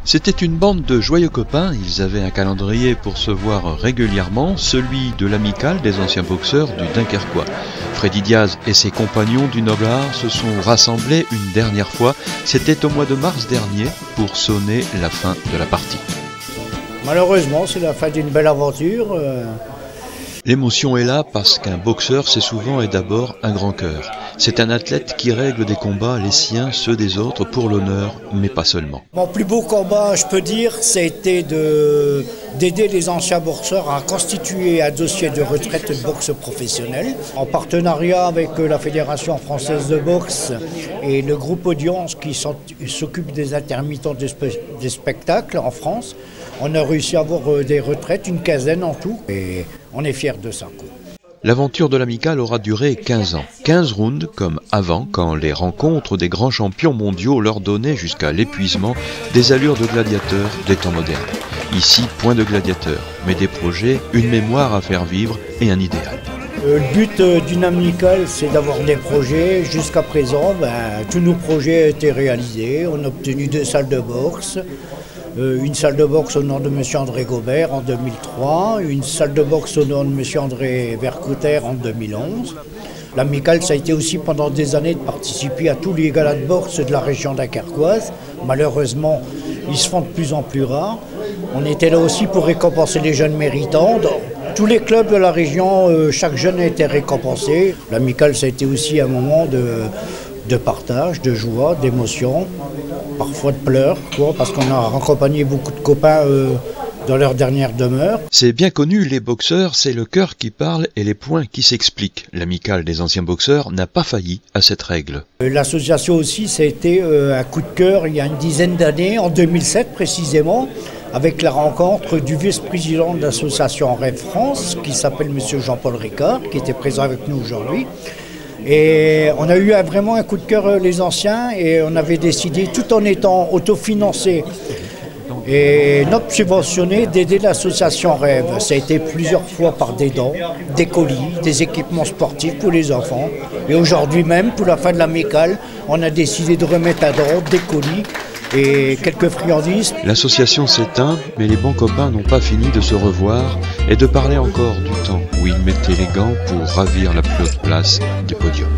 C'était une bande de joyeux copains, ils avaient un calendrier pour se voir régulièrement, celui de l'amicale des anciens boxeurs du Dunkerquois. Freddy Diaz et ses compagnons du Noble Art se sont rassemblés une dernière fois, c'était au mois de mars dernier, pour sonner la fin de la partie. Malheureusement, c'est la fin d'une belle aventure. L'émotion est là parce qu'un boxeur, c'est souvent et d'abord un grand cœur. C'est un athlète qui règle des combats, les siens, ceux des autres, pour l'honneur, mais pas seulement. Mon plus beau combat, je peux dire, c'était d'aider les anciens boxeurs à constituer un dossier de retraite de boxe professionnelle, en partenariat avec la Fédération française de boxe et le groupe Audience qui s'occupe des intermittents des spectacles en France. On a réussi à avoir des retraites, une quinzaine en tout, et on est fiers de ça. L'aventure de l'amicale aura duré 15 ans. 15 rounds comme avant, quand les rencontres des grands champions mondiaux leur donnaient jusqu'à l'épuisement des allures de gladiateurs des temps modernes. Ici, point de gladiateurs, mais des projets, une mémoire à faire vivre et un idéal. Le but d'une amicale, c'est d'avoir des projets. Jusqu'à présent, tous nos projets ont été réalisés. On a obtenu 2 salles de boxe. Une salle de boxe au nom de M. André Gobert en 2003, une salle de boxe au nom de M. André Vercouter en 2011. L'amicale, ça a été aussi pendant des années de participer à tous les galas de boxe de la région dunkerquoise. Malheureusement, ils se font de plus en plus rares. On était là aussi pour récompenser les jeunes méritants. Dans tous les clubs de la région, chaque jeune a été récompensé. L'amicale, ça a été aussi un moment de partage, de joie, d'émotion, parfois de pleurs, parce qu'on a raccompagné beaucoup de copains dans leur dernière demeure. C'est bien connu, les boxeurs, c'est le cœur qui parle et les poings qui s'expliquent. L'amicale des anciens boxeurs n'a pas failli à cette règle. L'association aussi, ça a été un coup de cœur il y a une dizaine d'années, en 2007 précisément, avec la rencontre du vice-président de l'association Rêve France, qui s'appelle M. Jean-Paul Ricard, qui était présent avec nous aujourd'hui. Et on a eu vraiment un coup de cœur les anciens et on avait décidé, tout en étant autofinancé et non subventionné, d'aider l'association Rêve. Ça a été plusieurs fois par des dons, des colis, des équipements sportifs pour les enfants. Et aujourd'hui même, pour la fin de l'amicale, on a décidé de remettre à don des colis et quelques friandises. L'association s'éteint, mais les bons copains n'ont pas fini de se revoir et de parler encore du temps où ils mettaient les gants pour ravir la plus haute place du podium.